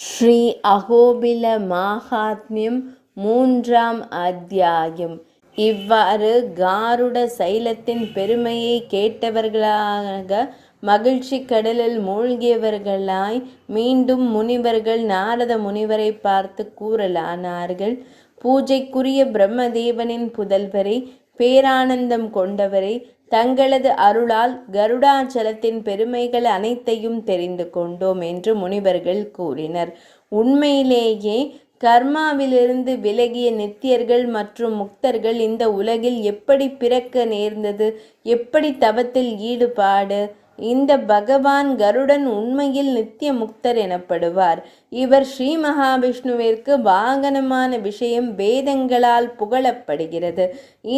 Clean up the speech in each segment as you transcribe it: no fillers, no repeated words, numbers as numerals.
ஸ்ரீ அகோபில மாகாத்மியம் 3ஆம் அத்தியாயம். இவ்வாறு காருட சைலத்தின் பெருமையை கேட்டவர்களாக மகிழ்ச்சி கடலில் மூழ்கியவர்களாய் மீண்டும் முனிவர்கள் நாரத முனிவரை பார்த்து கூறலானார்கள். பூஜைக்குரிய பிரம்மதேவனின் புதல்வரை, பேரானந்தம் கொண்டவரை, தங்களது அருளால் கருடாச்சலத்தின் பெருமைகள் அனைத்தையும் தெரிந்து கொண்டோம் என்று முனிவர்கள் கூறினர். உண்மையிலேயே கர்மாவிலிருந்து விலகிய நித்தியர்கள் மற்றும் முக்தர்கள் இந்த உலகில் எப்படி பிறக்க நேர்ந்தது? எப்படி தவத்தில் ஈடுபாடு? இந்த பகவான் கருடன் உண்மையில் நித்திய முக்தர் எனப்படுவார். இவர் ஸ்ரீ மகாவிஷ்ணுவிற்கு வாகனமான விஷயம் வேதங்களால் புகழப்படுகிறது.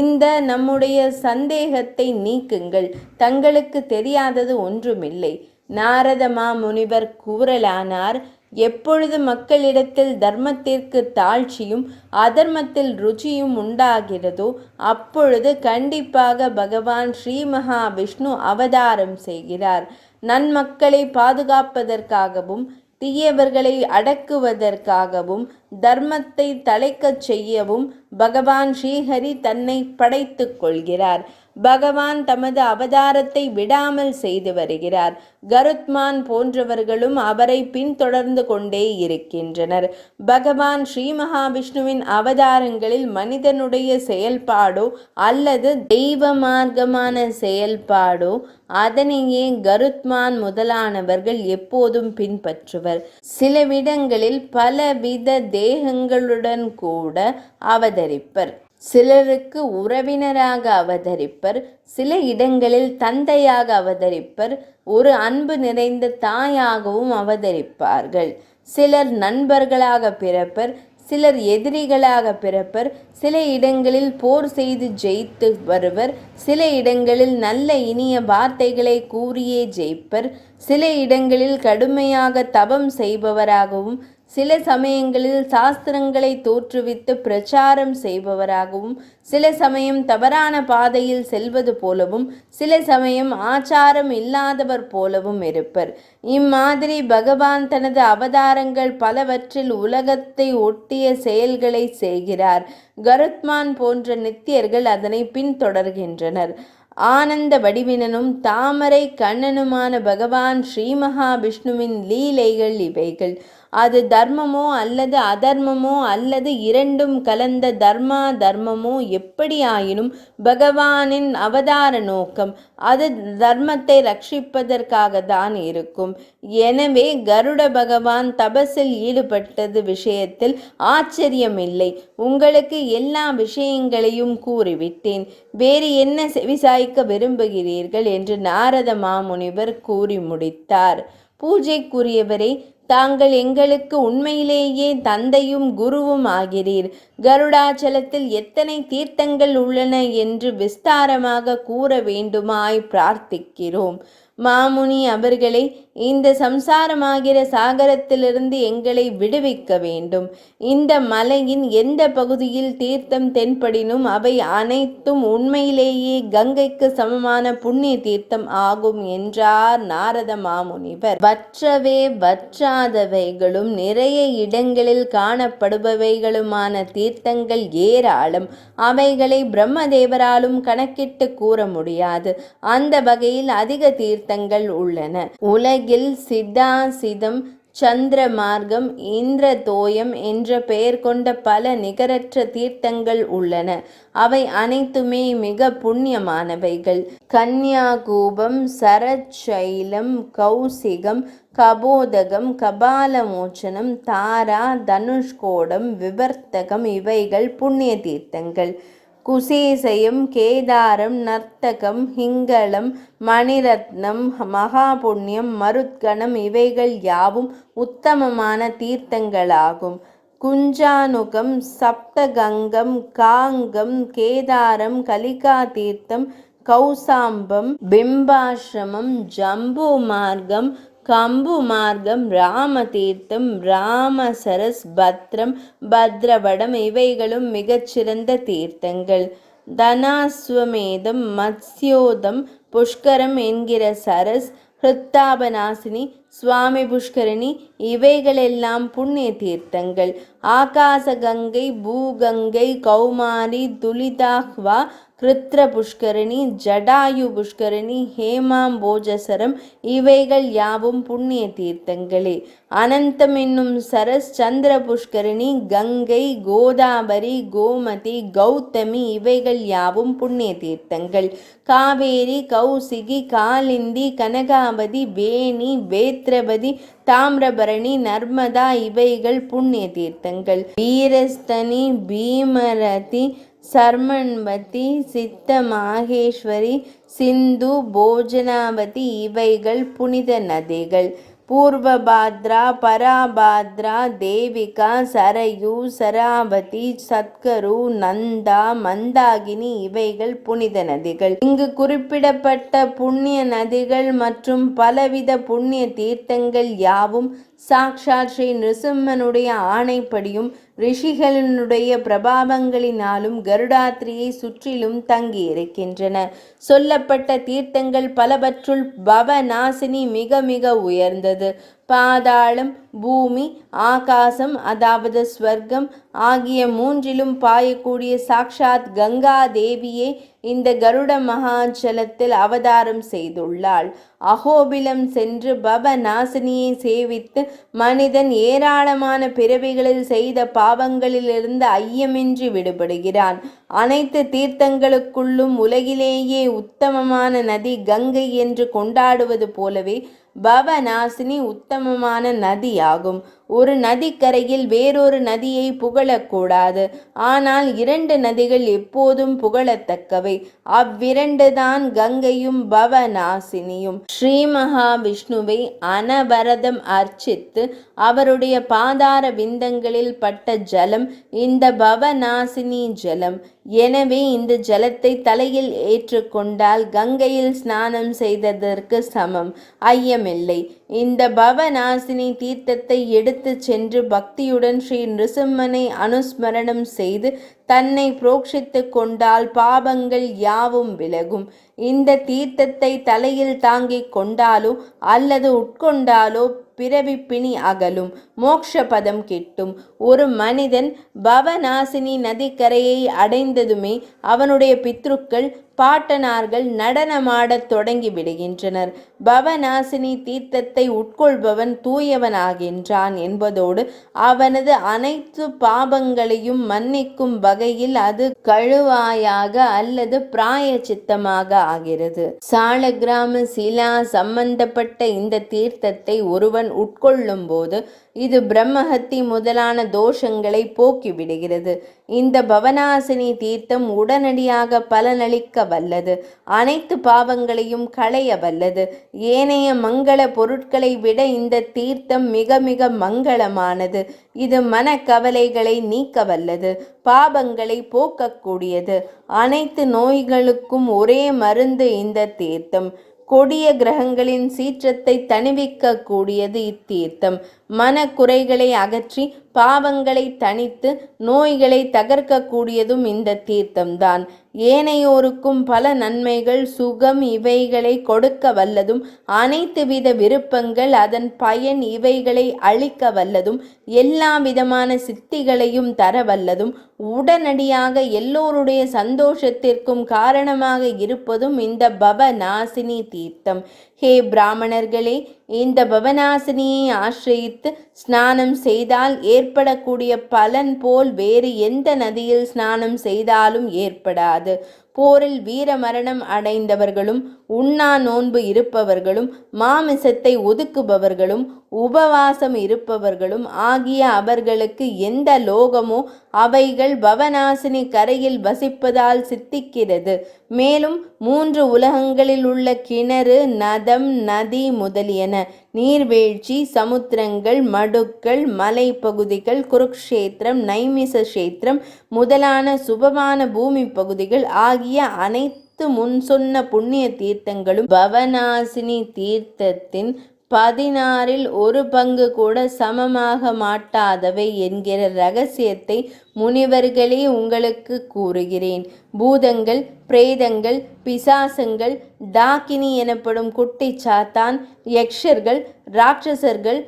இந்த நம்முடைய சந்தேகத்தை நீக்குங்கள். தங்களுக்கு தெரியாதது ஒன்றுமில்லை. நாரத மாமுனிவர் கூறலானார். எப்பொழுது மக்களிடத்தில் தர்மத்திற்கு தாழ்ச்சியும் அதர்மத்தில் ருச்சியும் உண்டாகிறதோ அப்பொழுது கண்டிப்பாக பகவான் ஸ்ரீ மகாவிஷ்ணு அவதாரம் செய்கிறார். நன்மக்களை பாதுகாப்பதற்காகவும் தீயவர்களை அடக்குவதற்காகவும் தர்மத்தை தழைக்கச் செய்யவும் பகவான் ஸ்ரீஹரி தன்னை படைத்துக் கொள்கிறார். பகவான் தமது அவதாரத்தை விடாமல் செய்து வருகிறார். கருத்மான் போன்றவர்களும் அவரை பின்தொடர்ந்து கொண்டே இருக்கின்றனர். பகவான் ஸ்ரீ மகாவிஷ்ணுவின் அவதாரங்களில் மனிதனுடைய செயல்பாடோ அல்லது தெய்வ மார்க்கமான செயல்பாடோ அதனையே கருத்மான் முதலானவர்கள் எப்போதும் பின்பற்றுவர். சிலவிடங்களில் பலவித தேகங்களுடன் கூட அவதரிப்பர். சிலருக்கு உறவினராக அவதரிப்பர். சில இடங்களில் தந்தையாக அவதரிப்பர். ஒரு அன்பு நிறைந்த தாயாகவும் அவதரிப்பார்கள். சிலர் நண்பர்களாக பிறப்பர். சிலர் எதிரிகளாக பிறப்பர். சில இடங்களில் போர் செய்து ஜெயித்து வருவர். சில இடங்களில் நல்ல இனிய வார்த்தைகளை கூறியே ஜெயிப்பர். சில இடங்களில் கடுமையாக தவம் செய்பவராகவும் சில சமயங்களில் சாஸ்திரங்களை தோற்றுவித்து பிரச்சாரம் செய்பவராகவும் சில சமயம் தவறான பாதையில் செல்வது போலவும் சில சமயம் ஆச்சாரம் இல்லாதவர் போலவும் இருப்பர். இம்மாதிரி பகவான் தனது அவதாரங்கள் பலவற்றில் உலகத்தை ஒட்டிய செயல்களை செய்கிறார். கருத்மான் போன்ற நித்தியர்கள் அதனை பின்தொடர்கின்றனர். ஆனந்த வடிவினனும் தாமரை கண்ணனுமான பகவான் ஸ்ரீ மகாவிஷ்ணுவின் லீலைகள் இவைகள். அது தர்மமோ அல்லது அதர்மமோ அல்லது இரண்டும் கலந்த தர்மா தர்மமோ எப்படியாயினும் பகவானின் அவதார நோக்கம் அது தர்மத்தை ரட்சிப்பதற்காக தான் இருக்கும். எனவே கருட பகவான் தபஸில் ஈடுபட்டது விஷயத்தில் ஆச்சரியமில்லை. உங்களுக்கு எல்லா விஷயங்களையும் கூறிவிட்டேன். வேறு என்ன செவிசாய்க்க விரும்புகிறீர்கள் என்று நாரத மாமுனிவர் கூறி முடித்தார். பூஜைக்குரியவரே, தாங்கள் எங்களுக்கு உண்மையிலேயே தந்தையும் குருவும் ஆகிறீர். கருடாச்சலத்தில் எத்தனை தீர்த்தங்கள் உள்ளன என்று விஸ்தாரமாக கூற வேண்டுமாய் பிரார்த்திக்கிறோம். மாமுனி அவர்களே, இந்த சம்சாரமாகிற சாகரத்திலிருந்து எங்களை விடுவிக்க வேண்டும். இந்த மலையின் எந்த பகுதியில் தீர்த்தம் தென்படினும் அவை அனைத்தும் உண்மையிலேயே கங்கைக்கு சமமான புண்ணிய தீர்த்தம் ஆகும் என்றார் நாரத மாமுனிவர். வற்றவே வற்றாதவைகளும் நிறைய இடங்களில் காணப்படுபவைகளுமான தீர்த்தங்கள் ஏராளம். அவைகளை பிரம்மதேவராலும் கணக்கிட்டு கூற முடியாது. அந்த வகையில் அதிக தீர்த்தங்கள் உள்ளன. உலகில் சித்தாசிதம், சந்திர மார்க்கம், இந்திரதோயம் என்ற பெயர் கொண்ட பல நிகரற்ற தீர்த்தங்கள் உள்ளன. அவை அனைத்துமே மிக புண்ணியமானவைகள். கன்யாகூபம், சரச்சைலம், கௌசிகம், கபோதகம், கபாலமோச்சனம், தாரா, தனுஷ்கோடம், விவர்த்தகம் இவைகள் புண்ணிய தீர்த்தங்கள். குசேசயம், கேதாரம், நர்த்தகம், ஹிங்களம், மணிரத்னம், மகாபுண்ணியம், மருத்கணம் இவைகள் யாவும் உத்தமமான தீர்த்தங்களாகும். குஞ்சானுகம், சப்தகங்கம், காங்கம், கேதாரம், கலிகா தீர்த்தம், கௌசாம்பம், பிம்பாசிரமம், ஜம்பு மார்க்கம், கம்பு மார்க்கம், ராம தீர்த்தம், ராமசரஸ், பத்ரம், பத்ரவடம் இவைகளும் மிகச்சிறந்த தீர்த்தங்கள். தனாஸ்வமேதம், மத்ஸ்யோதம், புஷ்கரம் என்கிற சரஸ், ஹிருத்தாபநாசினி, சுவாமி புஷ்கரணி இவைகளெல்லாம் புண்ணிய தீர்த்தங்கள். ஆகாச கங்கை, பூகங்கை, கௌமாரி, துலிதாஹ்வா, கிருத்ர புஷ்கரணி, ஜடாயு புஷ்கரணி, ஹேமாம்போஜசரம் இவைகள் யாவும் புண்ணிய தீர்த்தங்களே. அனந்தம் என்னும் சரஸ், சந்திர புஷ்கரணி, கங்கை, கோதாவரி, கோமதி, கௌதமி இவைகள் யாவும் புண்ணிய தீர்த்தங்கள். காவேரி, கௌசிகி, காலிந்தி, கனகாவதி, வேணி, வேத்ரபதி, தாமிரபரணி, நர்மதா இவைகள் புண்ணிய தீர்த்தங்கள். வீரஸ்தனி, பீமரதி, சர்மன்வதி, சித்த மாகேஸ்வரி, சிந்து, போஜனாவதி இவைகள் புனித நதிகள். பூர்வபாத்ரா, பராபாத்ரா, தேவிகா, சரயு, சராவதி, சத்கரு, நந்தா, மந்தாகினி இவைகள் புனித நதிகள். இங்கு குறிப்பிடப்பட்ட புண்ணிய நதிகள் மற்றும் பலவித புண்ணிய தீர்த்தங்கள் யாவும் சாக்ஷாத் ஸ்ரீ நிருசிம்மனுடைய ஆணைப்படியும் ரிஷிகளினுடைய பிரபாவங்களினாலும் கருடாத்திரியை சுற்றிலும் தங்கியிருக்கின்றன. சொல்லப்பட்ட தீர்த்தங்கள் பலவற்றுள் பவநாசினி மிக மிக உயர்ந்தது. பாதாளம், பூமி, ஆகாசம் அதாவது ஸ்வர்க்கம் ஆகிய மூன்றிலும் பாயக்கூடிய சாக்ஷாத் கங்கா தேவியே இந்த கருட மகாஜலத்தில் அவதாரம் செய்துள்ளாள். அகோபிலம் சென்று பவநாசினியை சேவித்து மனிதன் ஏராளமான பிறவிகளில் செய்த பாவங்களிலிருந்து ஐயமின்றி விடுபடுகிறான். அனைத்து தீர்த்தங்களுக்குள்ளும் உலகிலேயே உத்தமமான நதி கங்கை என்று கொண்டாடுவது போலவே பவநாசினி உத்தமமான நதியாகும். ஒரு நதிக்கரையில் வேறொரு நதியை புகழக்கூடாது. ஆனால் இரண்டு நதிகள் எப்போதும் புகழத்தக்கவை. அவ்விரண்டுதான் கங்கையும் பவநாசினியும். ஸ்ரீ மகாவிஷ்ணுவை அனவரதம் அர்ச்சித்து அவருடைய பாதார விந்தங்களில் பட்ட ஜலம் இந்த பவநாசினி ஜலம். எனவே இந்த ஜலத்தை தலையில் ஏற்றுக்கொண்டால் கங்கையில் ஸ்நானம் செய்ததற்கு சமம், ஐயமில்லை. இந்த பவநாசினி தீர்த்தத்தை எடுத்து சென்று பக்தியுடன் ஸ்ரீ நிருசிம்மனை அனுஸ்மரணம் செய்து தன்னை புரோக்ஷித்து கொண்டால் பாபங்கள் யாவும் விலகும். இந்த தீர்த்தத்தை தலையில் தாங்கிக் கொண்டாலோ அல்லது உட்கொண்டாலோ பிறவிப்பிணி அகலும், மோக்ஷபதம் கிட்டும். ஒரு மனிதன் பவநாசினி நதிக்கரையை அடைந்ததுமே அவனுடைய பித்ருக்கள் பாட்டனார்கள் நடனமாடத் தொடங்கி விடுகின்றனர். பவநாசினி தீர்த்தத்தை உட்கொள்பவன் தூயவனாகின்றான் என்பதோடு அவனது அனைத்து பாபங்களையும் மன்னிக்கும் வகையில் அது கழுவாயாக அல்லது பிராயச்சித்தமாக ஆகிறது. சாலக்கிராம சிலா சம்பந்தப்பட்ட இந்த தீர்த்தத்தை ஒருவன் உட்கொள்ளும் போது இது பிரம்மஹத்தி முதலான தோஷங்களை போக்கிவிடுகிறது. இந்த பவநாசினி தீர்த்தம் உடனடியாக பலனளிக்க வல்லது, அனைத்து பாவங்களையும் களைய வல்லது. ஏனைய மங்கள பொருட்களை விட இந்த தீர்த்தம் மிக மிக மங்களமானது. இது மனக்கவலைகளை நீக்க வல்லது, பாபங்களை போக்கக்கூடியது. அனைத்து நோய்களுக்கும் ஒரே மருந்து இந்த தீர்த்தம். கொடிய கிரகங்களின் சீற்றத்தை தணிவிக்க கூடியது இத்தீர்த்தம். மனக்குறைகளை அகற்றி பாவங்களை தணித்து நோய்களை தகர்க்கக்கூடியதும் இந்த தீர்த்தம்தான். ஏனையோருக்கும் பல நன்மைகள், சுகம் இவைகளை கொடுக்க வல்லதும், அனைத்து வித விருப்பங்கள், அதன் பயன் இவைகளை அளிக்க வல்லதும், எல்லா விதமான சித்திகளையும் தர வல்லதும், உடனடியாக எல்லோருடைய சந்தோஷத்திற்கும் காரணமாக இருப்பதும் இந்த பவநாசினி தீர்த்தம். ஹே பிராமணர்களே, இந்த பவநாசினியை ஆசிரியித்து ஸ்நானம் செய்தால் ஏற்படக்கூடிய பலன் போல் வேறு எந்த நதியில் ஸ்நானம் செய்தாலும் ஏற்படாது. போரில் வீர மரணம் அடைந்தவர்களும், உண்ணா நோன்பு இருப்பவர்களும், மாமிசத்தை ஒதுக்குபவர்களும், உபவாசம் இருப்பவர்களும் ஆகிய அவர்களுக்கு எந்த லோகமோ அவைகள் பவநாசினி கரையில் வசிப்பதால் சித்திக்கிறது. மேலும் 3 உலகங்களில் உள்ள கிணறு, நதம், நதி முதலியன, நீர்வீழ்ச்சி, சமுத்திரங்கள், மடுக்கள், மலைப்பகுதிகள், குருக்ஷேத்திரம், நைமிசக்ஷேத்திரம் முதலான சுபமான பூமி பகுதிகள் ஆகிய அனைத்து முன் சொன்ன புண்ணிய தீர்த்தங்களும் பவநாசினி தீர்த்தத்தின் 16 1 பங்கு கூட சமமாக மாட்டாதவை என்கிற இரகசியத்தை முனிவர்களே உங்களுக்கு கூறுகிறேன். பூதங்கள், பிரேதங்கள், பிசாசங்கள், டாக்கினி எனப்படும் குட்டி சாத்தான், யக்ஷர்கள், ராட்சசர்கள்,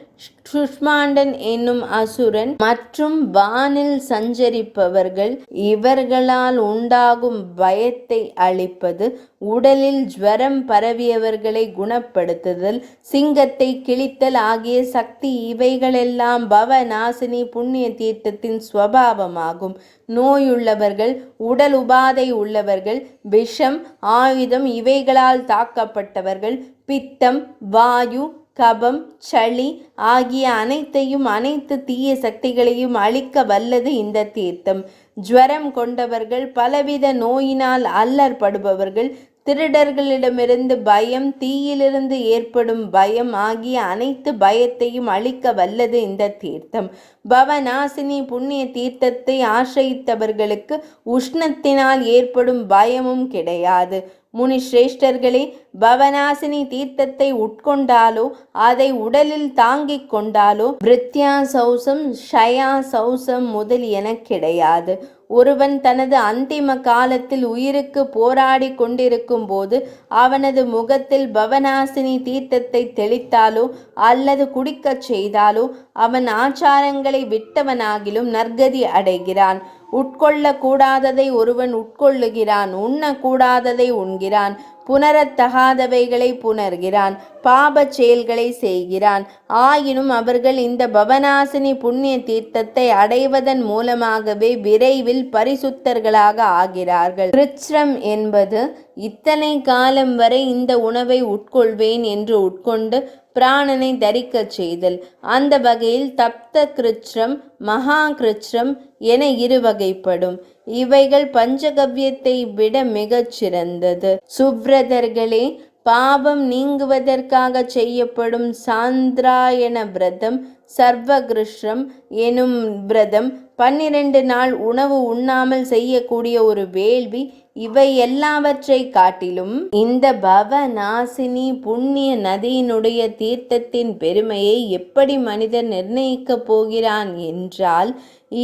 சுஷ்மாண்டன் என்னும் அசுரன் மற்றும் வானில் சஞ்சரிப்பவர்கள் இவர்களால் உண்டாகும் பயத்தை அளிப்பது, உடலில் ஜுவரம் பரவியவர்களை குணப்படுத்துதல், சிங்கத்தை கிழித்தல் ஆகிய சக்தி இவைகளெல்லாம் பவநாசினி புண்ணிய தீர்த்தத்தின் ஸ்வபாவமாகும். நோயுள்ளவர்கள், உடல் உபாதை உள்ளவர்கள், விஷம், ஆயுதம் இவைகளால் தாக்கப்பட்டவர்கள், பித்தம், வாயு, கபம், சளி ஆகிய அனைத்தையும் அனைத்து தீய சக்திகளையும் அழிக்க வல்லது இந்த தீர்த்தம். ஜுவரம் கொண்டவர்கள், பலவித நோயினால் அல்லற்படுபவர்கள், திருடர்களிடமிருந்து பயம், தீயிலிருந்து ஏற்படும் பயம் ஆகிய அனைத்து பயத்தையும் அழிக்க வல்லது இந்த தீர்த்தம். பவநாசினி புண்ணிய தீர்த்தத்தை ஆசிரித்தவர்களுக்கு உஷ்ணத்தினால் ஏற்படும் பயமும் கிடையாது. முனிஸ்ரேஷ்டர்களே, பவநாசினி தீர்த்தத்தை உட்கொண்டாலோ அதை உடலில் தாங்கிக் கொண்டாலோ விருத்தியா சௌசம், ஷயா சௌசம் முதலியன கிடையாது. ஒருவன் தனது அந்திம காலத்தில் உயிருக்கு போராடி கொண்டிருக்கும் போது அவனது முகத்தில் பவநாசினி தீர்த்தத்தை தெளித்தாலோ அல்லது குடிக்கச் செய்தாலோ அவன் ஆச்சாரங்களை விட்டவனாகிலும் நற்கதி அடைகிறான். உட்கொள்ளக்கூடாததை ஒருவன் உட்கொள்ளுகிறான், உண்ணக்கூடாததை உண்கிறான், புணரத்தகாதவைகளை புணர்கிறான், பாபச் செயல்களை செய்கிறான். ஆயினும் அவர்கள் இந்த பவநாசினி புண்ணிய தீர்த்தத்தை அடைவதன் மூலமாகவே விரைவில் பரிசுத்தர்களாக ஆகிறார்கள். கிருச்ரம் என்பது இத்தனை காலம் வரை இந்த உணவை உட்கொள்வேன் என்று உட்கொண்டு பிராணனை தரிக்கச் செய்தல். அந்த வகையில் தப்த கிருச்ரம், மகா கிருச்ரம் என இரு வகைப்படும். இவைகள் பஞ்சகவ்யத்தை விட மிகச் சிறந்தது. சுப்ரதர்களே, பாபம் நீங்குவதற்காக செய்யப்படும் சாந்திராயண விரதம், சர்வகிருஷ்ணம் எனும் விரதம், 12 நாள் உணவு உண்ணாமல் செய்யக்கூடிய ஒரு வேள்வி, இவை எல்லாவற்றை காட்டிலும் இந்த பவநாசினி புண்ணிய நதியினுடைய தீர்த்தத்தின் பெருமையை எப்படி மனிதன் நிர்ணயிக்கப் போகிறான் என்றால்,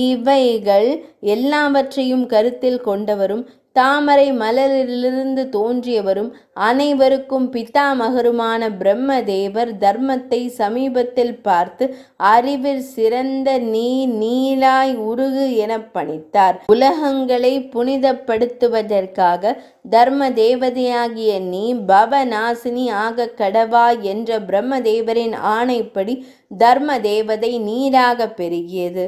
இவைகள் எல்லாவற்றையும் கருத்தில் கொண்டவரும் தாமரை மலரிலிருந்து தோன்றியவரும் அனைவருக்கும் பிதாமகருமான பிரம்மதேவர் தர்மத்தை சமீபத்தில் பார்த்து அறிவில் சிறந்த நீ நீலாய் உருகு என பணித்தார். உலகங்களை புனிதப்படுத்துவதற்காக தர்ம தேவதையாகிய நீ பவநாசினி ஆக கடவாய் என்ற பிரம்மதேவரின் ஆணைப்படி தர்ம தேவதை நீராக பெருகியது.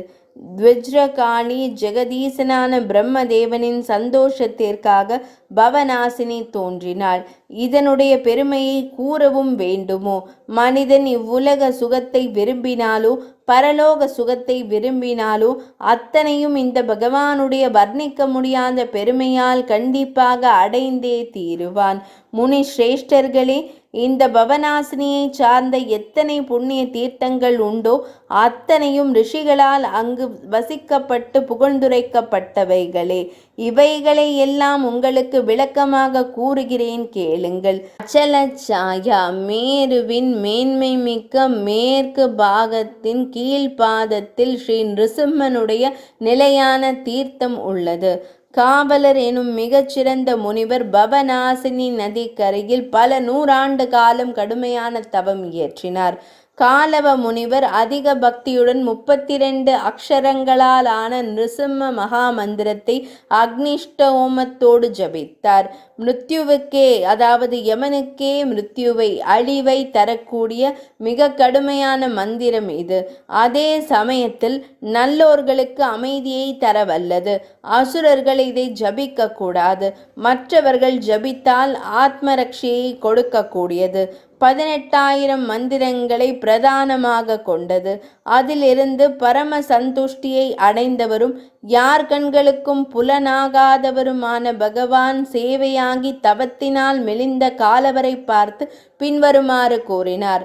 த்விஜ்ரகாளி ஜெகதீசனான பிரம்மதேவனின் சந்தோஷத்திற்காக பவநாசினி தோன்றினாள். இதனுடைய பெருமையை கூறவும் வேண்டுமோ? மனிதன் இவ்வுலக சுகத்தை விரும்பினாலோ பரலோக சுகத்தை விரும்பினாலோ அத்தனையும் இந்த பகவானுடைய வர்ணிக்க முடியாத பெருமையால் கண்டிப்பாக அடைந்தே தீருவான். முனி சிரேஷ்டர்களே, இந்த பவநாசினியை சார்ந்த எத்தனை புண்ணிய தீர்த்தங்கள் உண்டோ அத்தனையும் ரிஷிகளால் அங்கு வசிக்கப்பட்டு புகழ்ந்துரைக்கப்பட்டவைகளே. இவைகளை எல்லாம் உங்களுக்கு விளக்கமாக கூறுகிறேன், கேளுங்கள். அச்சலச்சாயா மேருவின் மேன்மை மிக்க மேற்கு பாகத்தின் கீழ்பாதத்தில் ஸ்ரீ நிருசிம்மனுடைய நிலையான தீர்த்தம் உள்ளது. காவலர் எனும் மிகச்சிறந்த முனிவர் பவநாசினி நதிக்கரையில் பல நூறாண்டு காலம் கடுமையான தவம் இயற்றினார். காலவ முனிவர் அதிக பக்தியுடன் 32 அக்ஷரங்களால் ஆன நிருசிம்ம மகா மந்திரத்தை அக்னிஷ்டோமத்தோடு ஜபித்தார். மிருத்யுவுக்கே, அதாவது யமனுக்கே மிருத்யுவை, அழிவை தரக்கூடிய மிக கடுமையான மந்திரம் இது. அதே சமயத்தில் நல்லோர்களுக்கு அமைதியை தரவல்லது. அசுரர்கள் இதை ஜபிக்க கூடாது. மற்றவர்கள் ஜபித்தால் ஆத்மரக்ஷையை கொடுக்கக்கூடியது. 18,000 மந்திரங்களை பிரதானமாக கொண்டது. அதிலிருந்து பரம சந்துஷ்டியை அடைந்தவரும் யார் கண்களுக்கும் புலனாகாதவருமான பகவான் சேவையாகி தவத்தினால் மெலிந்த காலவரை பார்த்து பின்வருமாறு கூறினார்.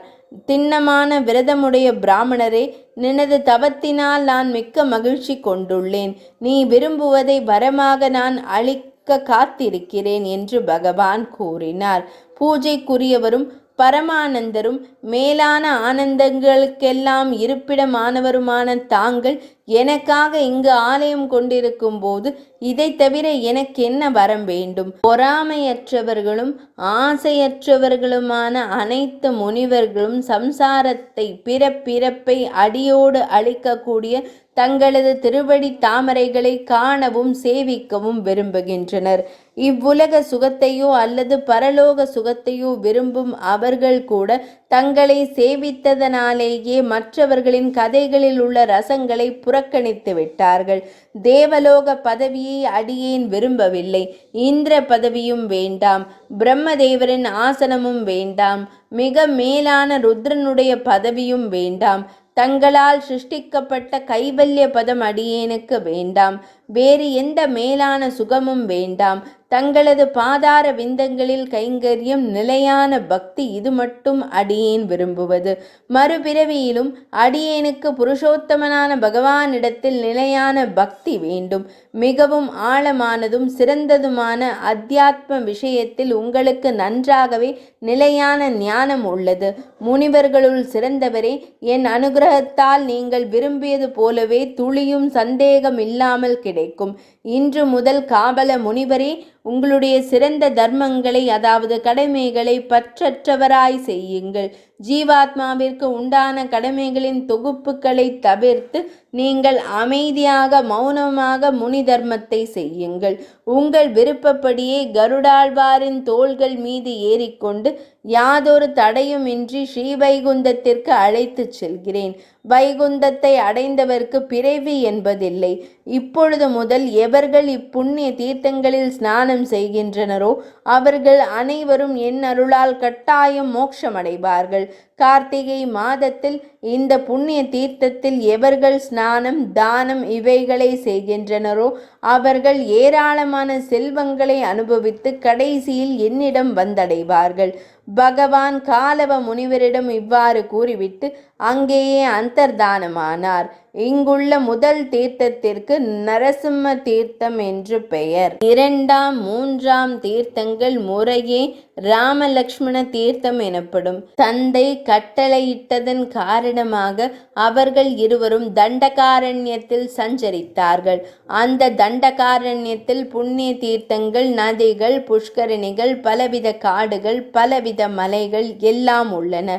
திண்ணமான விரதமுடைய பிராமணரே, நினது தவத்தினால் நான் மிக்க மகிழ்ச்சி கொண்டுள்ளேன். நீ விரும்புவதை வரமாக நான் அளிக்க காத்திருக்கிறேன் என்று பகவான் கூறினார். பூஜைக்குரியவரும் பரமானந்தரும் மேலான ஆனந்தங்களுக்கெல்லாம் இருப்பிடமானவருமான தாங்கள் எனக்காக இங்கு ஆலயம் கொண்டிருக்கும் போது இதை தவிர எனக்கு என்ன வரம் வேண்டும்? பொறாமையற்றவர்களும் ஆசையற்றவர்களுமான அனைத்து முனிவர்களும் சம்சாரத்தை பிறப்பை அடியோடு அழிக்கக்கூடிய தங்களது திருவடி தாமரைகளை காணவும் சேவிக்கவும் விரும்புகின்றனர். இவ்வுலக சுகத்தையோ அல்லது பரலோக சுகத்தையோ விரும்பும் அவர்கள் கூட தங்களை சேவித்ததனாலேயே மற்றவர்களின் கதைகளில் உள்ள ரசங்களை புறக்கணித்து விட்டார்கள். தேவலோக பதவியை அடியேன் விரும்பவில்லை. இந்திர பதவியும் வேண்டாம், பிரம்மதேவரின் ஆசனமும் வேண்டாம், மிக மேலான ருத்ரனுடைய பதவியும் வேண்டாம். தங்களால் சிருஷ்டிக்கப்பட்ட கைவல்ய பதம் அடியேனுக்கு வேண்டாம். வேறு எந்த மேலான சுகமும் வேண்டாம். தங்களது பாதார விந்தங்களில் கைங்கரியம், நிலையான பக்தி, இது மட்டும் அடியேன் விரும்புவது. மறுபிறவியிலும் அடியேனுக்கு புருஷோத்தமனான பகவானிடத்தில் நிலையான பக்தி வேண்டும். மிகவும் ஆழமானதும் சிறந்ததுமான அத்தியாத்ம விஷயத்தில் உங்களுக்கு நன்றாகவே நிலையான ஞானம் உள்ளது. முனிவர்களுள் சிறந்தவரே, என் அனுகிரகத்தால் நீங்கள் விரும்பியது போலவே துளியும் சந்தேகம் இல்லாமல் கிடைக்கும். இன்று முதல் காபல முனிவரே, உங்களுடைய சிறந்த தர்மங்களை, அதாவது கடமைகளை பற்றற்றவராய் செய்யுங்கள். ஜீவாத்மாவிற்கு உண்டான கடமைகளின் தொகுப்புகளை தவிர்த்து நீங்கள் அமைதியாக மௌனமாக முனி தர்மத்தை செய்யுங்கள். உங்கள் விருப்பப்படியே கருடாழ்வாரின் தோள்கள் மீது ஏறிக்கொண்டு யாதொரு தடையுமின்றி ஸ்ரீவைகுந்தத்திற்கு அழைத்து செல்கிறேன். வைகுந்தத்தை அடைந்தவர்க்கு பிறவி என்பதில்லை. இப்பொழுது முதல் எவர்கள் இப்புண்ணிய தீர்த்தங்களில் ஸ்நானம் செய்கின்றனரோ அவர்கள் அனைவரும் என் அருளால் கட்டாயம் மோட்சமடைவார்கள். கார்த்திகை மாதத்தில் இந்த புண்ணிய தீர்த்தத்தில் எவர்கள் ஸ்நானம், தானம் இவைகளை செய்கின்றனரோ அவர்கள் ஏராளமான செல்வங்களை அனுபவித்து கடைசியில் என்னிடம் வந்தடைவார்கள். பகவான் காலவ முனிவரிடம் இவ்வாறு கூறிவிட்டு அங்கேயே அந்தர்தானமானார். இங்குள்ள முதல் தீர்த்தத்திற்கு நரசிம்ம தீர்த்தம் என்று பெயர். இரண்டாம், மூன்றாம் தீர்த்தங்கள் முறையே ராமலக்ஷ்மண தீர்த்தம் எனப்படும். தந்தை கட்டளையிட்டதன் காரணமாக அவர்கள் இருவரும் தண்டகாரண்யத்தில் சஞ்சரித்தார்கள். அந்த தண்டகாரண்யத்தில் புண்ணிய தீர்த்தங்கள், நதிகள், புஷ்கரணிகள், பலவித காடுகள், பலவித மலைகள் எல்லாம் உள்ளன.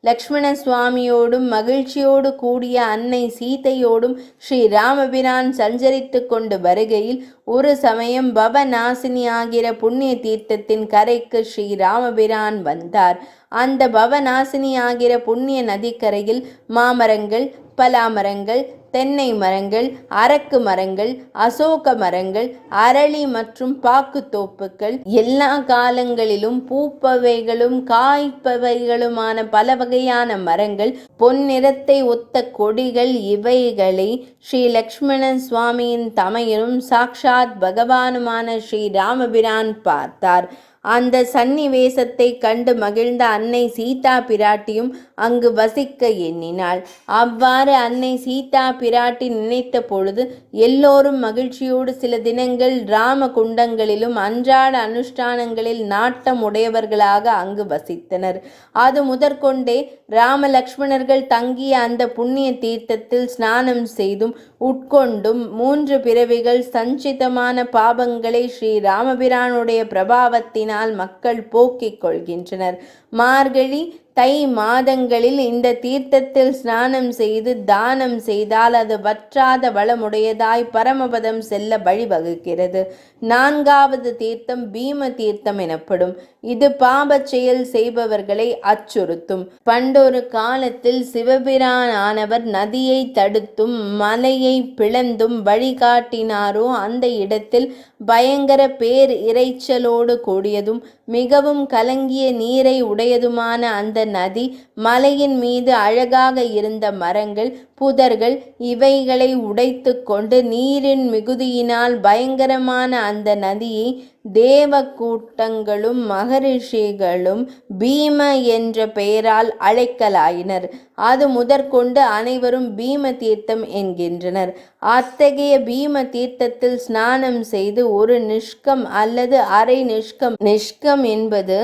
லக்ஷ்மண சுவாமியோடும் மகிழ்ச்சியோடு கூடிய அன்னை சீதையோடும் ஸ்ரீ ராமபிரான் சஞ்சரித்து கொண்டு வருகையில் ஒரு சமயம் பவநாசினி ஆகிற புண்ணிய தீர்த்தத்தின் கரைக்கு ஸ்ரீ ராமபிரான் வந்தார். அந்த பவநாசினி ஆகிற புண்ணிய நதிக்கரையில் மாமரங்கள், பலாமரங்கள், தென்னை மரங்கள், அரக்கு மரங்கள், அசோக மரங்கள், அரளி மற்றும் பாக்கு தோப்புக்கள், எல்லா காலங்களிலும் பூப்பவைகளும் காய்ப்பவைகளுமான பல வகையான மரங்கள், பொன்னிறத்தை ஒத்த கொடிகள், இவைகளை ஸ்ரீ லக்ஷ்மண சுவாமியின் தமையனும் சாக்ஷாத் பகவானுமான ஸ்ரீ ராமபிரான் பார்த்தார். அந்த சந்நிவேசத்தை கண்டு மகிழ்ந்த அன்னை சீதா பிராட்டியும் அங்கு வசிக்க எண்ணினாள். அவ்வாறு அன்னை சீதா பிராட்டி நினைத்த பொழுது எல்லோரும் மகிழ்ச்சியோடு சில தினங்கள் ராம குண்டங்களிலும் அன்றாட அனுஷ்டானங்களில் நாட்டம் உடையவர்களாக அங்கு வசித்தனர். அது முதற்கொண்டே ராம லக்ஷ்மணர்கள் தங்கிய அந்த புண்ணிய தீர்த்தத்தில் ஸ்நானம் செய்தும் உட்கொண்டும் 3 பிறவிகள் சஞ்சிதமான பாபங்களை ஸ்ரீ ராமபிரானுடைய பிரபாவத்தினால் மக்கள் போக்கிக் கொள்கின்றனர். மார்கழி, தை மாதங்களில் இந்த தீர்த்தத்தில் ஸ்நானம் செய்து தானம் செய்தால் அது வற்றாத வளமுடையதாய் பரமபதம் செல்ல வழிவகுக்கிறது. 4வது தீர்த்தம் பீம தீர்த்தம் எனப்படும். இது பாபச் செயல் செய்பவர்களை அச்சுறுத்தும். பண்டொரு காலத்தில் சிவபிரான் ஆனவர் நதியை தடுத்தும் மலையை பிளந்தும் வழிகாட்டினாரோ அந்த இடத்தில் பயங்கர பேர் இரைச்சலோடு கூடியதும் மிகவும் கலங்கிய நீரை உடையதுமான அந்த நதி, மலையின் மீது அழகாக இருந்த மரங்கள், புதர்கள் இவைகளை உடைத்து கொண்டு நீரின் மிகுதியினால் பயங்கரமான அந்த நதியை தேவ கூட்டங்களும் மகரிஷிகளும் பீம என்ற பெயரால் அழைக்கலாயினர். அது முதற்கொண்டு அனைவரும் பீம தீர்த்தம் என்கின்றனர். அத்தகைய பீம தீர்த்தத்தில் ஸ்நானம் செய்து ஒரு நிஷ்கம் அல்லது அரை நிஷ்கம், நிஷ்கம் என்பது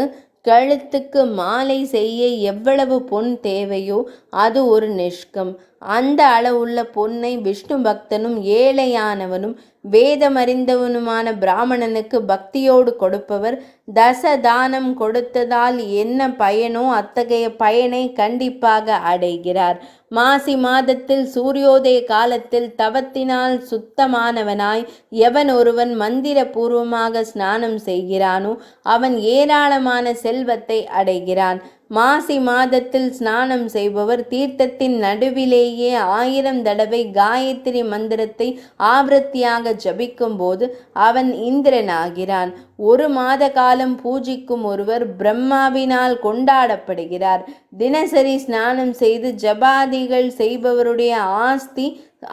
கழுத்துக்கு மாலை செய்ய எவ்வளவு பொன் தேவையோ அது ஒரு நிஷ்கம். அந்த அளவுள்ள பொன்னை விஷ்ணு பக்தனும் ஏழையானவனும் வேதமறிந்தவனுமான பிராமணனுக்கு பக்தியோடு கொடுப்பவர் தசதானம் கொடுத்ததால் என்ன பயனோ அத்தகைய பயனை கண்டிப்பாக அடைகிறார். மாசி மாதத்தில் சூரியோதய காலத்தில் தவத்தினால் சுத்தமானவனாய் எவன் ஒருவன் மந்திர பூர்வமாக ஸ்நானம் செய்கிறானோ அவன் ஏராளமான செல்வத்தை அடைகிறான். மாசி மாதத்தில் ஸ்நானம் செய்பவர் தீர்த்தத்தின் நடுவிலேயே 1000 தடவை காயத்ரி மந்திரத்தை ஆவர்த்தியாக ஜபிக்கும் போது அவன் இந்திரனாகிறான். 1 மாத காலம் பூஜிக்கும் ஒருவர் பிரம்மாவினால் கொண்டாடப்படுகிறார். தினசரி ஸ்நானம் செய்து ஜபாதிகள் செய்பவருடைய ஆஸ்தி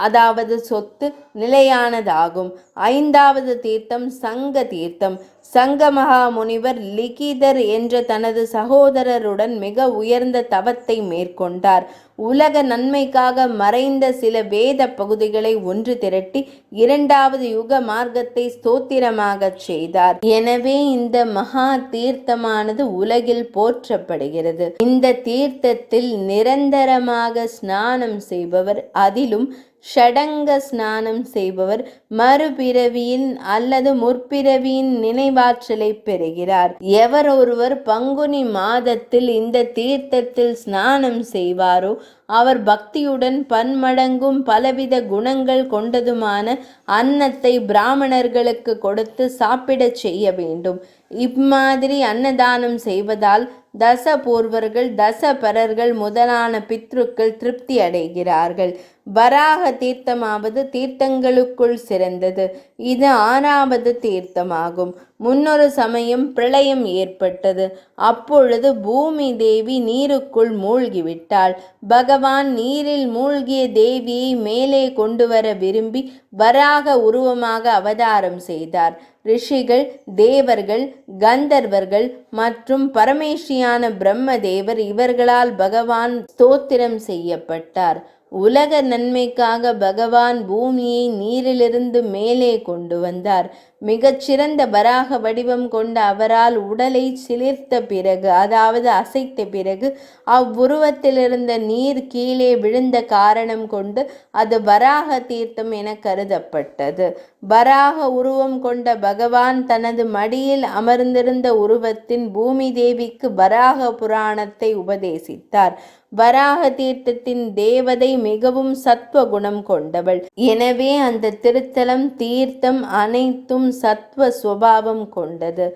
அதாவது சொத்து நிலையானதாகும். 5வது தீர்த்தம் சங்க தீர்த்தம். சங்கமகா முனிவர் லிகிதர் என்ற தனது சகோதரருடன் மிக உயர்ந்த தவத்தை மேற்கொண்டார். உலக நன்மைக்காக மறைந்த சில வேத பகுதிகளை ஒன்று திரட்டி 2வது யுக மார்க்கத்தை ஸ்தோத்திரமாக செய்தார். எனவே இந்த மகா தீர்த்தமானது உலகில் போற்றப்படுகிறது. இந்த தீர்த்தத்தில் நிரந்தரமாக ஸ்நானம் செய்பவர், அதிலும் ஷடங்க ஸ்நானம் செய்பவர் மறுபிறவியின் அல்லது முற்பிறவியின் நினைவாற்றலை பெறுகிறார். எவர் ஒருவர் பங்குனி மாதத்தில் இந்த தீர்த்தத்தில் ஸ்நானம் செய்வாரோ அவர் பக்தியுடன் பன்மடங்கும் பலவித குணங்கள் கொண்டதுமான அன்னத்தை பிராமணர்களுக்கு கொடுத்து சாப்பிடச் செய்ய வேண்டும். இம்மாதிரி அன்னதானம் செய்வதால் தசபூர்வர்கள் தசபரர்கள் முதலான பித்ருக்கள் திருப்தி அடைகிறார்கள். வராக தீர்த்தமாவது தீர்த்தங்களுக்குள் சிறந்தது. இது 6வது தீர்த்தமாகும். முன்னொரு சமயம் பிரளயம் ஏற்பட்டது. அப்பொழுது பூமி தேவி நீருக்குள் மூழ்கிவிட்டாள். பகவான் நீரில் மூழ்கிய தேவியை மேலே கொண்டு வர விரும்பி வராக உருவமாக அவதாரம் செய்தார். ரிஷிகள், தேவர்கள், கந்தர்வர்கள் மற்றும் பரமேஸ்வரியான பிரம்மதேவர் இவர்களால் பகவான் ஸ்தோத்திரம் செய்யப்பட்டார். உலக நன்மைக்காக பகவான் பூமியை நீரிலிருந்து மேலே கொண்டு வந்தார். மிகச்சிறந்த வராக வடிவம் கொண்ட அவரால் உடலை சிலிர்த்த பிறகு, அதாவது அசைத்த பிறகு, அவ்வுருவத்திலிருந்த நீர் கீழே விழுந்த காரணம் கொண்டு அது வராக தீர்த்தம் என கருதப்பட்டது. வராக உருவம் கொண்ட பகவான் தனது மடியில் அமர்ந்திருந்த உருவத்தின் பூமி தேவிக்கு வராக புராணத்தை உபதேசித்தார். வராக தீர்த்தத்தின் தேவதை மிகவும் சத்வ குணம் கொண்டவள். எனவே அந்த திருத்தலம் தீர்த்தம் அனைத்தும் சத்வ சுபாவம் கொண்டது.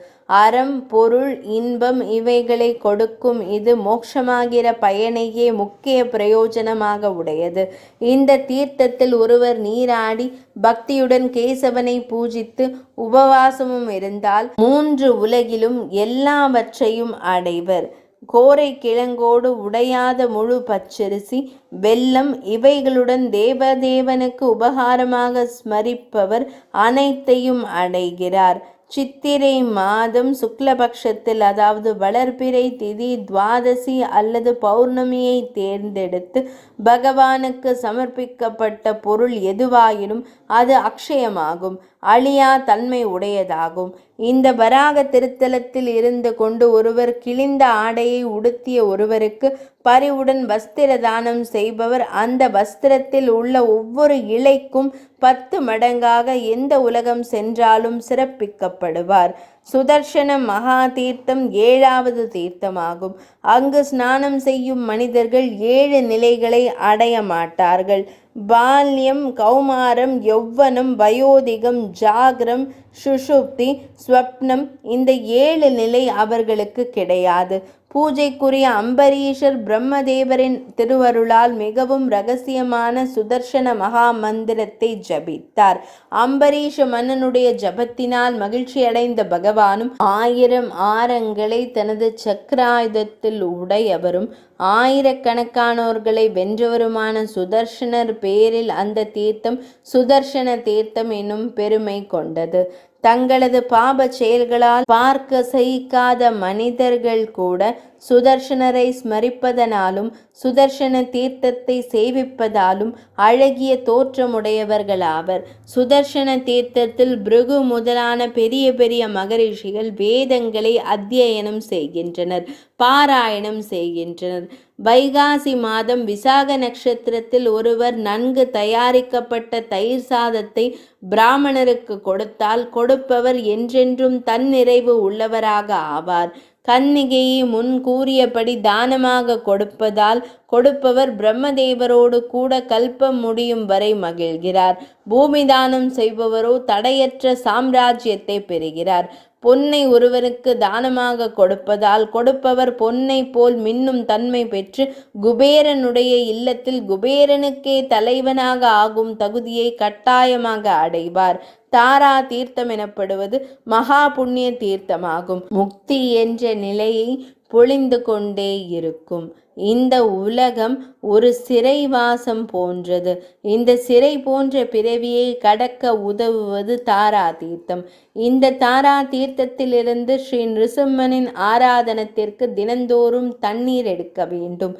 அறம், பொருள், இன்பம் இவைகளை கொடுக்கும் இது மோட்சமாகிற பயனையே முக்கிய பிரயோஜனமாக உடையது. இந்த தீர்த்தத்தில் ஒருவர் நீராடி பக்தியுடன் கேசவனை பூஜித்து உபவாசமும் இருந்தால் 3 உலகிலும் எல்லாவற்றையும் அடைவர். கோரை கிழங்கோடு உடையாத முழு பச்சரிசி, வெல்லம் இவைகளுடன் தேவதேவனுக்கு உபகாரமாக ஸ்மரிப்பவர் அனைத்தையும் அடைகிறார். சித்திரை மாதம் சுக்லபக்ஷத்தில், அதாவது வளர்பிறை திதி துவாதசி அல்லது பௌர்ணமியை தேர்ந்தெடுத்து பகவானுக்கு சமர்ப்பிக்கப்பட்ட பொருள் எதுவாயினும் அது அக்ஷயமாகும், அழியா தன்மை உடையதாகும். இந்த வராக திருத்தலத்தில் இருந்து கொண்டு ஒருவர் கிழிந்த ஆடையை உடுத்திய ஒருவருக்கு பரிவுடன் வஸ்திர தானம் செய்பவர் அந்த வஸ்திரத்தில் உள்ள ஒவ்வொரு இழைக்கும் 10 மடங்காக எந்த உலகம் சென்றாலும் சிறப்பிக்கப்படுவார். சுதர்சன மகா தீர்த்தம் 7வது தீர்த்தமாகும். அங்கு ஸ்நானம் செய்யும் மனிதர்கள் 7 நிலைகளை அடைய மாட்டார்கள். பால்யம், கௌமாரம், யௌவனம், வயோதிகம், ஜாகிரம், சுஷுப்தி, ஸ்வப்னம் இந்த 7 நிலை அவர்களுக்கு கிடையாது. பூஜைக்குரிய அம்பரீஷர் பிரம்மதேவரின் திருவருளால் மிகவும் இரகசியமான சுதர்சன மகா மந்திரத்தை ஜபித்தார். அம்பரீஷ மன்னனுடைய ஜபத்தினால் மகிழ்ச்சியடைந்த பகவானும் 1000 ஆரங்களை தனது சக்கராயுதத்தில் உடையவரும் ஆயிரக்கணக்கானோர்களை வென்றவருமான சுதர்சனர் பேரில் அந்த தீர்த்தம் சுதர்சன தீர்த்தம் என்னும் பெருமை கொண்டது. தங்களது பாப செயல்களால் பார்க்க சகிக்காத மனிதர்கள் கூட சுதர்சனரை ஸ்மரிப்பதனாலும் சுதர்சன தீர்த்தத்தை சேவிப்பதாலும் அழகிய தோற்றமுடையவர்களாவர். சுதர்சன தீர்த்தத்தில் பிருகு முதலான பெரிய பெரிய மகரிஷிகள் வேதங்களை அத்தியனம் செய்கின்றனர், பாராயணம் செய்கின்றனர். வைகாசி மாதம் விசாக நட்சத்திரத்தில் ஒருவர் நன்கு தயாரிக்கப்பட்ட தயிர் சாதத்தை பிராமணருக்கு கொடுத்தால் கொடுப்பவர் என்றென்றும் தன்னிறைவு உள்ளவராக ஆவார். கன்னிகையை முன் கூறியபடி தானமாக கொடுப்பதால் கொடுப்பவர் பிரம்மதேவரோடு கூட கல்பம் முடியும் வரை மகிழ்கிறார். பூமி தானம் செய்பவரோ தடையற்ற சாம்ராஜ்யத்தை பெறுகிறார். பொன்னை ஒருவருக்கு தானமாக கொடுப்பதால் கொடுப்பவர் பொன்னை போல் மின்னும் தன்மை பெற்று குபேரனுடைய இல்லத்தில் குபேரனுக்கே தலைவனாக ஆகும் தகுதியை கட்டாயமாக அடைவார். தாரா தீர்த்தம் எனப்படுவது மகா புண்ணிய தீர்த்தமாகும். முக்தி என்ற நிலையை பொழிந்து கொண்டே இருக்கும். இந்த உலகம் ஒரு சிறைவாசம் போன்றது. இந்த சிறை போன்ற பிறவியை கடக்க உதவுவது தாரா தீர்த்தம். இந்த தாரா தீர்த்தத்திலிருந்து ஸ்ரீ நிருசிம்மனின் ஆராதனத்திற்கு தினந்தோறும் தண்ணீர் எடுக்க வேண்டும்.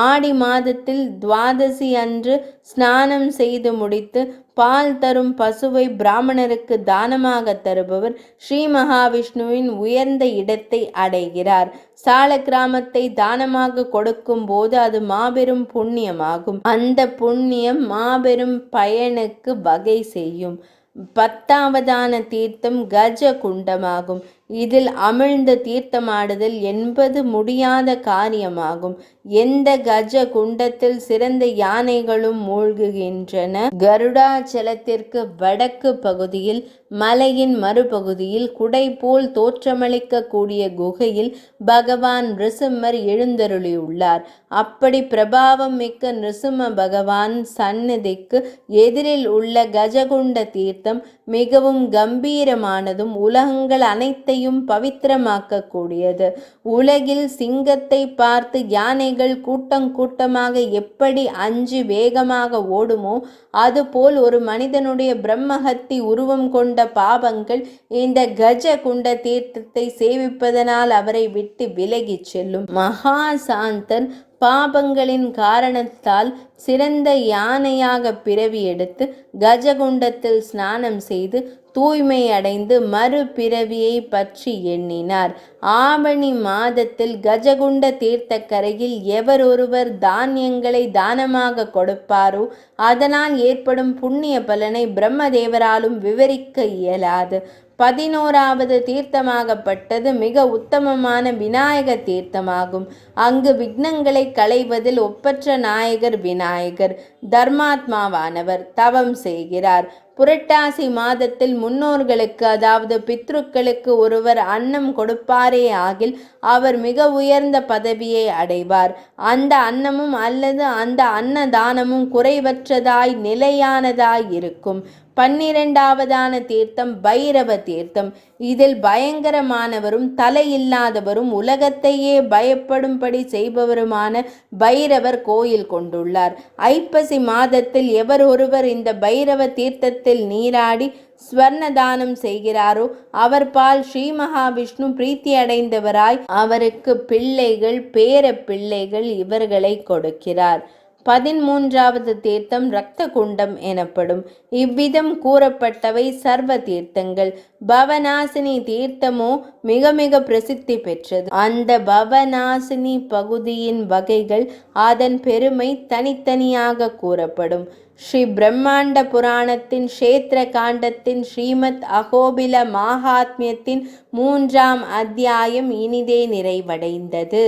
ஆடி மாதத்தில் துவாதசி அன்று ஸ்நானம் செய்து முடித்து பால் தரும் பசுவை பிராமணருக்கு தானமாக தருபவர் ஸ்ரீ மகாவிஷ்ணுவின் உயர்ந்த இடத்தை அடைகிறார். சால கிராமத்தை தானமாக கொடுக்கும் போது அது மாபெரும் புண்ணியமாகும். அந்த புண்ணியம் மாபெரும் பயனுக்கு வகை செய்யும். 10வதான தீர்த்தம் கஜ குண்டமாகும். இதில் அமிழ்ந்த தீர்த்தமாடுதல் என்பது முடியாத காரியமாகும். எந்த கஜ குண்டத்தில் சிறந்த யானைகளும் மூழ்குகின்றன. கருடாச்சலத்திற்கு வடக்கு பகுதியில் மலையின் மறுபகுதியில் குடை போல் தோற்றமளிக்கக்கூடிய குகையில் பகவான் நிருசிம்மர் எழுந்தருளியுள்ளார். அப்படி பிரபாவம் மிக்க நிருசிம்ம பகவான் சந்நிதிக்கு எதிரில் உள்ள கஜகுண்ட தீர்த்தம் மிகவும் கம்பீரமானதும் உலகங்கள் அனைத்தையும் பவித்திரமாக்கக்கூடியது. உலகில் சிங்கத்தை பார்த்து யானைகள் கூட்டம் கூட்டமாக எப்படி அஞ்சி வேகமாக ஓடுமோ அதுபோல் ஒரு மனிதனுடைய பிரம்மஹத்தி உருவம் கொண்ட பாபங்கள் இந்த கஜ குண்ட தீர்த்தத்தை சேவிப்பதனால் அவரை விட்டு விலகிச் செல்லும். மகா சாந்தன் பாபங்களின் காரணத்தால் சிறந்த யானையாக பிறவி எடுத்து கஜகுண்டத்தில் ஸ்நானம் செய்து தூய்மை அடைந்து மறுபிறவியை பற்றி எண்ணினார். ஆவணி மாதத்தில் கஜகுண்ட தீர்த்தக்கரையில் எவர் ஒருவர் தானியங்களை தானமாக கொடுப்பாரோ அதனால் ஏற்படும் புண்ணிய பலனை பிரம்மதேவராலும் விவரிக்க இயலாது. 11வது தீர்த்தமாகப்பட்டது மிக உத்தமமான விநாயக தீர்த்தமாகும். அங்கு விக்னங்களை களைவதில் ஒப்பற்ற நாயகர் விநாயகர் தர்மாத்மாவானவர் தவம் செய்கிறார். புரட்டாசி மாதத்தில் முன்னோர்களுக்கு அதாவது பித்ருக்களுக்கு ஒருவர் அன்னம் கொடுப்பாரே ஆகில் அவர் மிக உயர்ந்த பதவியை அடைவார். அந்த அன்னமும் அல்லது அந்த அன்னதானமும் குறைவற்றதாய் நிலையானதாய் இருக்கும். 12வதான தீர்த்தம் பைரவ தீர்த்தம். இதில் பயங்கரமானவரும் தலையில்லாதவரும் உலகத்தையே பயப்படும்படி செய்பவருமான பைரவர் கோயில் கொண்டுள்ளார். ஐப்பசி மாதத்தில் எவர் ஒருவர் இந்த பைரவ தீர்த்தத்தில் நீராடி ஸ்வர்ணதானம் செய்கிறாரோ அவர் பால் ஸ்ரீ மகாவிஷ்ணு பிரீத்தி அடைந்தவராய் அவருக்கு பிள்ளைகள் பேர பிள்ளைகள் இவர்களை கொடுக்கிறார். 13வது தீர்த்தம் இரத்த குண்டம் எனப்படும். இவ்விதம் கூறப்பட்டவை சர்வ தீர்த்தங்கள். பவநாசினி தீர்த்தமோ மிக மிக பிரசித்தி பெற்றது. அந்த பவநாசினி பகுதியின் வகைகள் அதன் பெருமை தனித்தனியாக கூறப்படும். ஸ்ரீ பிரம்மாண்ட புராணத்தின் க்ஷேத்திர காண்டத்தின் ஸ்ரீமத் அகோபில மாகாத்மியத்தின் 3ஆம் அத்தியாயம் இனிதே நிறைவடைந்தது.